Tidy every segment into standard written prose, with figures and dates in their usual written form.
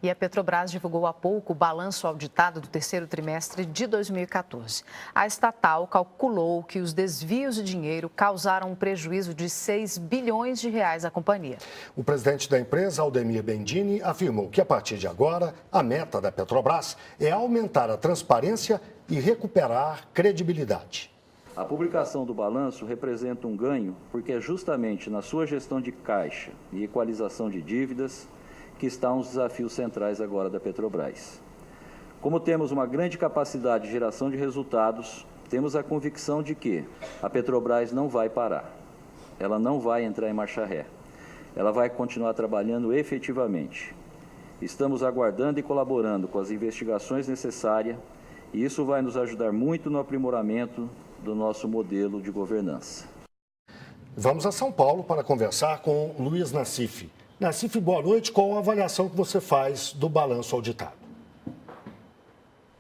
E a Petrobras divulgou há pouco o balanço auditado do terceiro trimestre de 2014. A estatal calculou que os desvios de dinheiro causaram um prejuízo de 6 bilhões de reais à companhia. O presidente da empresa, Aldemir Bendini, afirmou que a partir de agora, a meta da Petrobras é aumentar a transparência e recuperar credibilidade. A publicação do balanço representa um ganho porque é justamente na sua gestão de caixa e equalização de dívidas que estão os desafios centrais agora da Petrobras. Como temos uma grande capacidade de geração de resultados, temos a convicção de que a Petrobras não vai parar. Ela não vai entrar em marcha ré. Ela vai continuar trabalhando efetivamente. Estamos aguardando e colaborando com as investigações necessárias e isso vai nos ajudar muito no aprimoramento do nosso modelo de governança. Vamos a São Paulo para conversar com Luiz Nassif. Nassif, boa noite. Qual a avaliação que você faz do balanço auditado?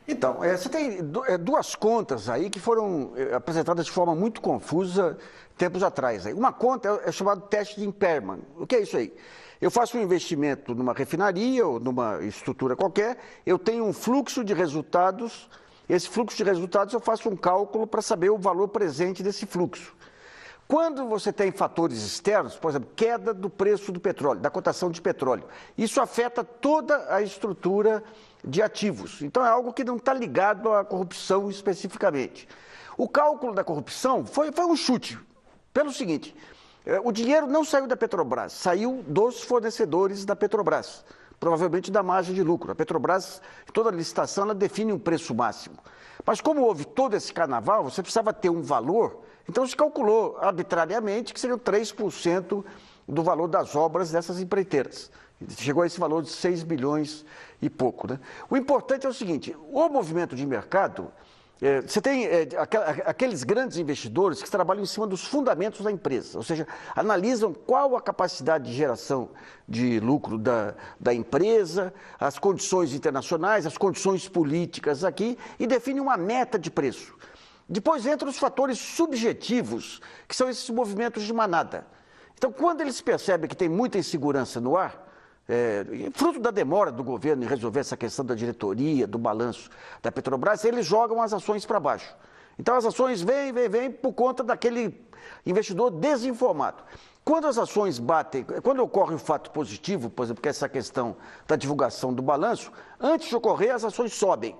Então, você tem duas contas aí que foram apresentadas de forma muito confusa tempos atrás. Uma conta é chamada teste de impairment. O que é isso aí? Eu faço um investimento numa refinaria ou numa estrutura qualquer, eu tenho um fluxo de resultados, esse fluxo de resultados eu faço um cálculo para saber o valor presente desse fluxo. Quando você tem fatores externos, por exemplo, queda do preço do petróleo, da cotação de petróleo, isso afeta toda a estrutura de ativos. Então, é algo que não está ligado à corrupção especificamente. O cálculo da corrupção foi um chute, pelo seguinte, o dinheiro não saiu da Petrobras, saiu dos fornecedores da Petrobras, provavelmente da margem de lucro. A Petrobras, toda a licitação, ela define um preço máximo. Mas como houve todo esse carnaval, você precisava ter um valor. Então, se calculou arbitrariamente que seriam 3% do valor das obras dessas empreiteiras. Chegou a esse valor de 6 bilhões e pouco, né? O importante é o seguinte, o movimento de mercado, você tem aqueles grandes investidores que trabalham em cima dos fundamentos da empresa, ou seja, analisam qual a capacidade de geração de lucro da empresa, as condições internacionais, as condições políticas aqui e definem uma meta de preço. Depois entram os fatores subjetivos, que são esses movimentos de manada. Então, quando eles percebem que tem muita insegurança no ar, fruto da demora do governo em resolver essa questão da diretoria, do balanço da Petrobras, eles jogam as ações para baixo. Então, as ações vêm por conta daquele investidor desinformado. Quando as ações batem, quando ocorre um fato positivo, por exemplo, que é essa questão da divulgação do balanço, antes de ocorrer, as ações sobem.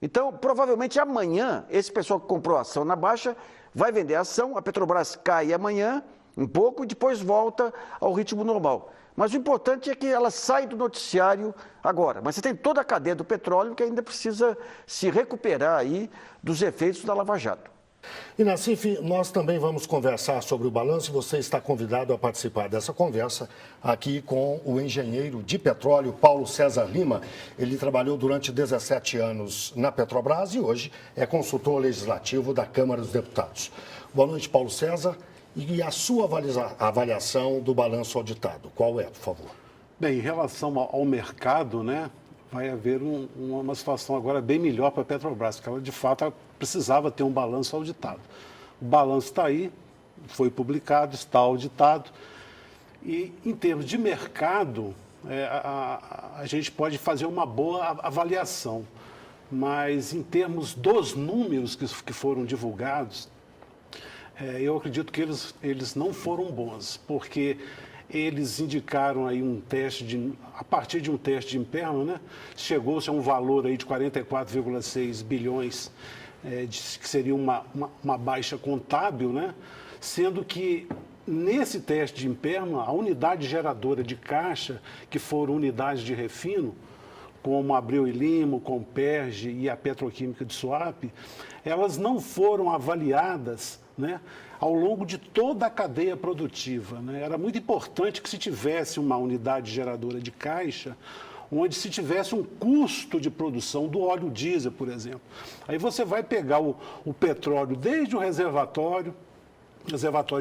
Então, provavelmente amanhã, esse pessoal que comprou a ação na baixa vai vender a ação, a Petrobras cai amanhã um pouco e depois volta ao ritmo normal. Mas o importante é que ela sai do noticiário agora. Mas você tem toda a cadeia do petróleo que ainda precisa se recuperar aí dos efeitos da Lava Jato. E, Nassif, nós também vamos conversar sobre o balanço. Você está convidado a participar dessa conversa aqui com o engenheiro de petróleo Paulo César Lima. Ele trabalhou durante 17 anos na Petrobras e hoje é consultor legislativo da Câmara dos Deputados. Boa noite, Paulo César. E a sua avaliação do balanço auditado, qual é, por favor? Bem, em relação ao mercado, né, vai haver uma situação agora bem melhor para a Petrobras, porque ela, de fato, precisava ter um balanço auditado. O balanço está aí, foi publicado, está auditado. E, em termos de mercado, a gente pode fazer uma boa avaliação. Mas, em termos dos números que foram divulgados, eu acredito que eles não foram bons, porque eles indicaram aí um teste a partir de um teste de impairment, né, chegou-se a um valor aí de 44,6 bilhões, que seria uma baixa contábil, né, sendo que nesse teste de impairment, a unidade geradora de caixa, que foram unidades de refino, como a Abreu e Lima, o Comperge e a Petroquímica de Suape, elas não foram avaliadas, né, ao longo de toda a cadeia produtiva, né? Era muito importante que se tivesse uma unidade geradora de caixa, onde se tivesse um custo de produção do óleo diesel, por exemplo. Aí você vai pegar o petróleo desde o reservatório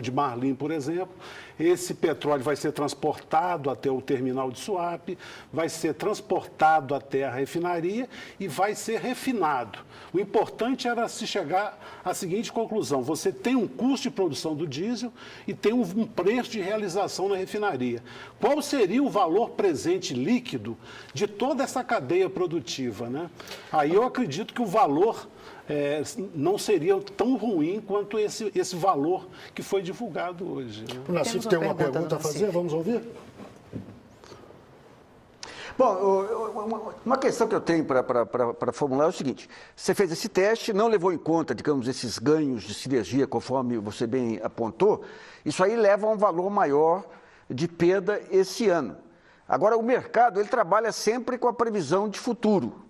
de Marlim, por exemplo, esse petróleo vai ser transportado até o terminal de Suape, vai ser transportado até a refinaria e vai ser refinado. O importante era se chegar à seguinte conclusão: você tem um custo de produção do diesel e tem um preço de realização na refinaria. Qual seria o valor presente líquido de toda essa cadeia produtiva, né? Aí eu acredito que o valor não seria tão ruim quanto esse valor que foi divulgado hoje, né? O Nassif tem uma pergunta a fazer, vamos ouvir? Bom, uma questão que eu tenho para formular é o seguinte: você fez esse teste, não levou em conta, digamos, esses ganhos de sinergia, conforme você bem apontou, isso aí leva a um valor maior de perda esse ano. Agora, o mercado, ele trabalha sempre com a previsão de futuro.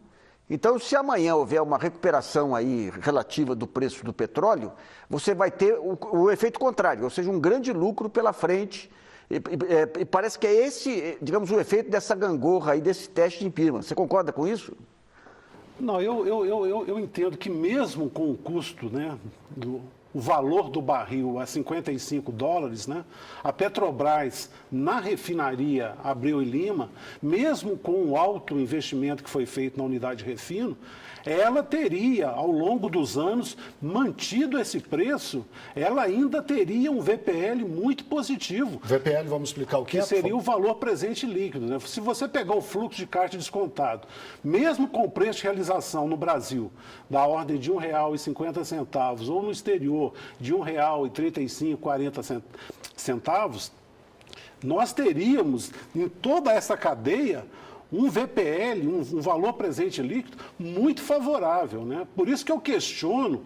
Então, se amanhã houver uma recuperação aí relativa do preço do petróleo, você vai ter o efeito contrário, ou seja, um grande lucro pela frente. E parece que é esse, digamos, o efeito dessa gangorra aí, desse teste de Pirman. Você concorda com isso? Não, eu entendo que mesmo com o custo, né, o valor do barril a $55, né, a Petrobras, na refinaria Abreu e Lima, mesmo com o alto investimento que foi feito na unidade de refino, ela teria, ao longo dos anos, mantido esse preço, ela ainda teria um VPL muito positivo. VPL, vamos explicar o que é? Que seria o valor presente líquido, né? Se você pegar o fluxo de caixa descontado, mesmo com o preço de realização no Brasil, da ordem de R$ 1,50, ou no exterior, de R$ 1,35, 40 centavos, nós teríamos, em toda essa cadeia, um VPL, um valor presente líquido, muito favorável, né? Por isso que eu questiono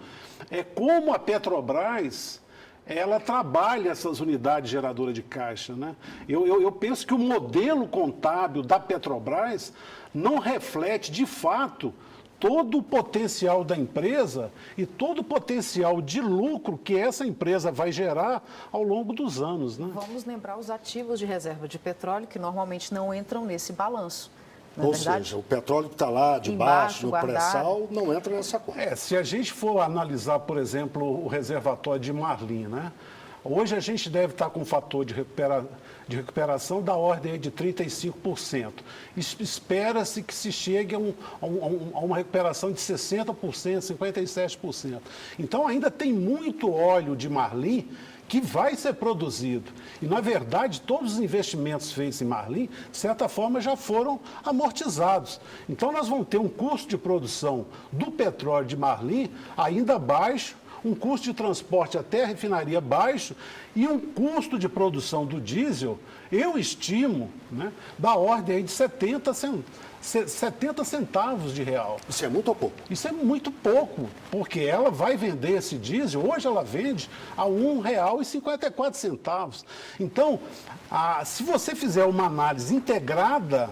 como a Petrobras ela trabalha essas unidades geradoras de caixa, né? Eu penso que o modelo contábil da Petrobras não reflete, de fato, todo o potencial da empresa e todo o potencial de lucro que essa empresa vai gerar ao longo dos anos, né? Vamos lembrar os ativos de reserva de petróleo que normalmente não entram nesse balanço. Ou seja, o petróleo que está lá debaixo, no pré-sal, não entra nessa conta. Se a gente for analisar, por exemplo, o reservatório de Marlim, né? Hoje a gente deve estar com um fator de recuperação da ordem de 35%. Espera-se que se chegue a uma recuperação de 60%, 57%. Então ainda tem muito óleo de Marlim que vai ser produzido. E, na verdade, todos os investimentos feitos em Marlim, de certa forma, já foram amortizados. Então, nós vamos ter um custo de produção do petróleo de Marlim ainda baixo, um custo de transporte até a refinaria baixo e um custo de produção do diesel, eu estimo, né, da ordem aí de 70 centavos de real. Isso é muito ou pouco? Isso é muito pouco, porque ela vai vender esse diesel, hoje ela vende a R$ 1,54. Então, se você fizer uma análise integrada,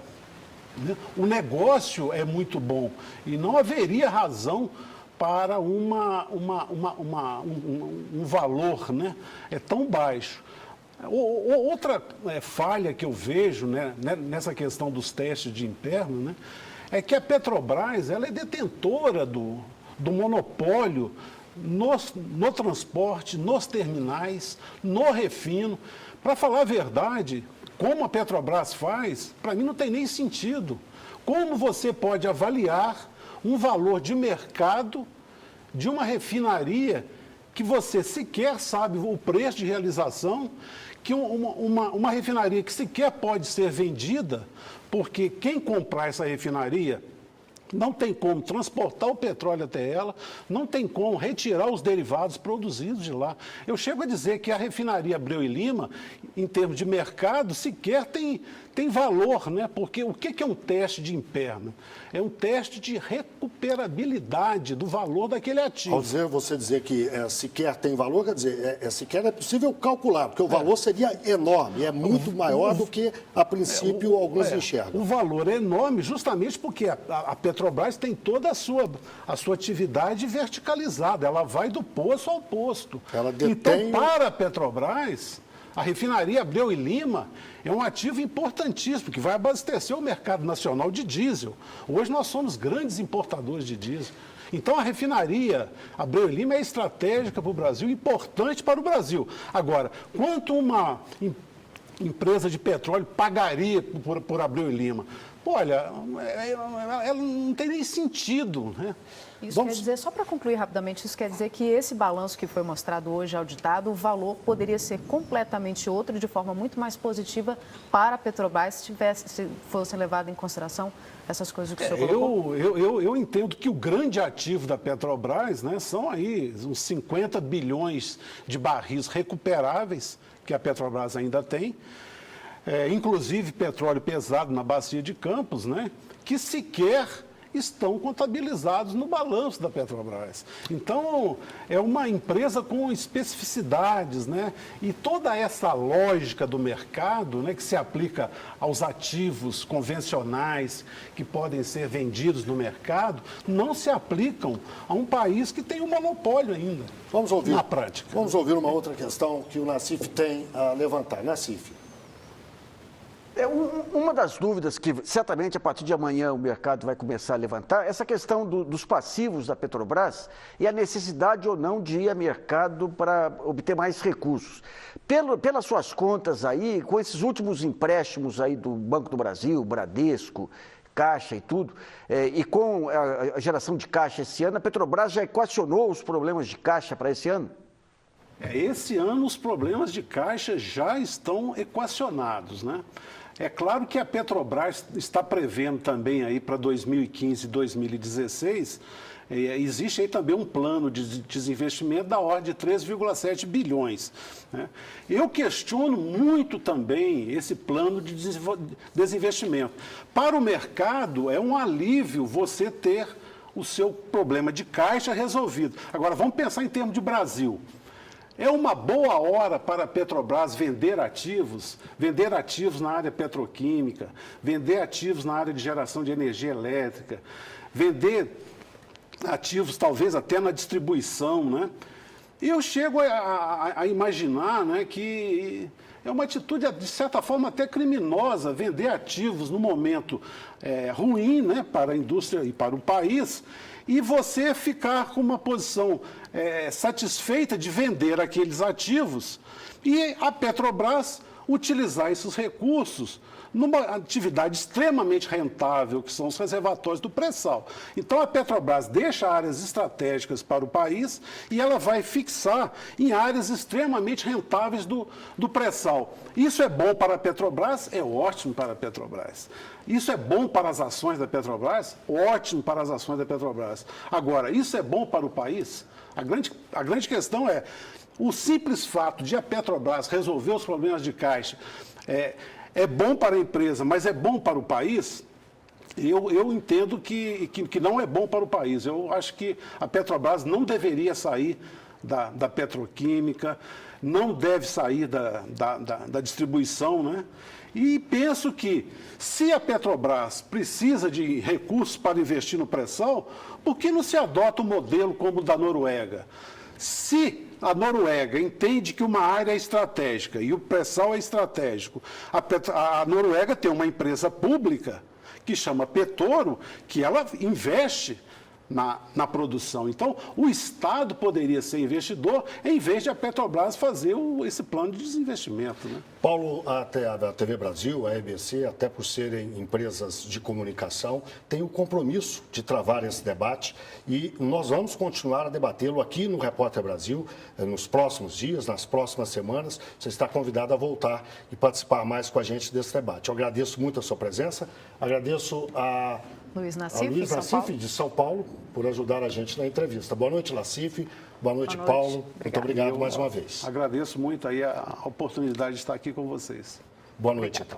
né, o negócio é muito bom e não haveria razão para um valor, né, tão baixo. Outra falha que eu vejo, né, nessa questão dos testes de Imperman, né, é que a Petrobras ela é detentora do monopólio no transporte, nos terminais, no refino. Para falar a verdade, como a Petrobras faz, para mim não tem nem sentido. Como você pode avaliar um valor de mercado de uma refinaria que você sequer sabe o preço de realização, que uma refinaria que sequer pode ser vendida, porque quem comprar essa refinaria não tem como transportar o petróleo até ela, não tem como retirar os derivados produzidos de lá. Eu chego a dizer que a refinaria Abreu e Lima, em termos de mercado, sequer tem valor, né? Porque o que é um teste de Imperman? É um teste de recuperabilidade do valor daquele ativo. Ao você dizer que sequer tem valor, quer dizer, sequer é possível calcular, porque o valor seria enorme, é muito maior do que, a princípio, alguns enxergam. O valor é enorme justamente porque a Petrobras tem toda a sua atividade verticalizada, ela vai do poço ao posto. Ela detém... Então, para a Petrobras, A refinaria Abreu e Lima é um ativo importantíssimo, que vai abastecer o mercado nacional de diesel. Hoje nós somos grandes importadores de diesel. Então, a refinaria Abreu e Lima é estratégica para o Brasil, importante para o Brasil. Agora, quanto uma empresa de petróleo pagaria por Abreu e Lima? Olha, ela não tem nem sentido, né? Isso quer dizer, só para concluir rapidamente, isso quer dizer que esse balanço que foi mostrado hoje auditado, o valor poderia ser completamente outro, de forma muito mais positiva para a Petrobras, se fossem levadas em consideração essas coisas que o senhor colocou? Eu entendo que o grande ativo da Petrobras, né, são aí uns 50 bilhões de barris recuperáveis que a Petrobras ainda tem, inclusive petróleo pesado na bacia de Campos, né, que sequer estão contabilizados no balanço da Petrobras. Então, é uma empresa com especificidades, né? E toda essa lógica do mercado, né, que se aplica aos ativos convencionais que podem ser vendidos no mercado, não se aplicam a um país que tem um monopólio ainda, na prática. Vamos ouvir uma outra questão que o Nassif tem a levantar. Nassif. Uma das dúvidas que certamente a partir de amanhã o mercado vai começar a levantar, essa questão dos passivos da Petrobras e a necessidade ou não de ir a mercado para obter mais recursos. Pelas suas contas aí, com esses últimos empréstimos aí do Banco do Brasil, Bradesco, Caixa e tudo, e com a geração de caixa esse ano, a Petrobras já equacionou os problemas de caixa para esse ano? Esse ano os problemas de caixa já estão equacionados, né? É claro que a Petrobras está prevendo também aí para 2015 e 2016, existe aí também um plano de desinvestimento da ordem de 3,7 bilhões. Né? Eu questiono muito também esse plano de desinvestimento. Para o mercado é um alívio você ter o seu problema de caixa resolvido. Agora vamos pensar em termos de Brasil. É uma boa hora para a Petrobras vender ativos na área petroquímica, vender ativos na área de geração de energia elétrica, vender ativos talvez até na distribuição, né? E eu chego a imaginar, né, que é uma atitude, de certa forma, até criminosa, vender ativos no momento ruim, né, para a indústria e para o país, e você ficar com uma posição satisfeita de vender aqueles ativos e a Petrobras utilizar esses recursos numa atividade extremamente rentável, que são os reservatórios do pré-sal. Então, a Petrobras deixa áreas estratégicas para o país e ela vai fixar em áreas extremamente rentáveis do pré-sal. Isso é bom para a Petrobras? É ótimo para a Petrobras. Isso é bom para as ações da Petrobras? Ótimo para as ações da Petrobras. Agora, isso é bom para o país? A grande questão é, o simples fato de a Petrobras resolver os problemas de caixa é bom para a empresa, mas é bom para o país? Eu entendo que não é bom para o país. Eu acho que a Petrobras não deveria sair da petroquímica, não deve sair da distribuição, né? E penso que, se a Petrobras precisa de recursos para investir no pré-sal, por que não se adota um modelo como o da Noruega? Se a Noruega entende que uma área é estratégica e o pré-sal é estratégico, a Noruega tem uma empresa pública que chama Petoro, que ela investe na produção. Então, o Estado poderia ser investidor em vez de a Petrobras fazer esse plano de desinvestimento, né? Paulo, até a TV Brasil, a EBC, até por serem empresas de comunicação, tem o compromisso de travar esse debate e nós vamos continuar a debatê-lo aqui no Repórter Brasil nos próximos dias, nas próximas semanas. Você está convidado a voltar e participar mais com a gente desse debate. Eu agradeço muito a sua presença, agradeço a Luiz Nassif, de São Paulo, por ajudar a gente na entrevista. Boa noite, Nassif. Boa noite, Paulo. Muito obrigado mais uma vez. Agradeço muito aí a oportunidade de estar aqui com vocês. Boa noite, então.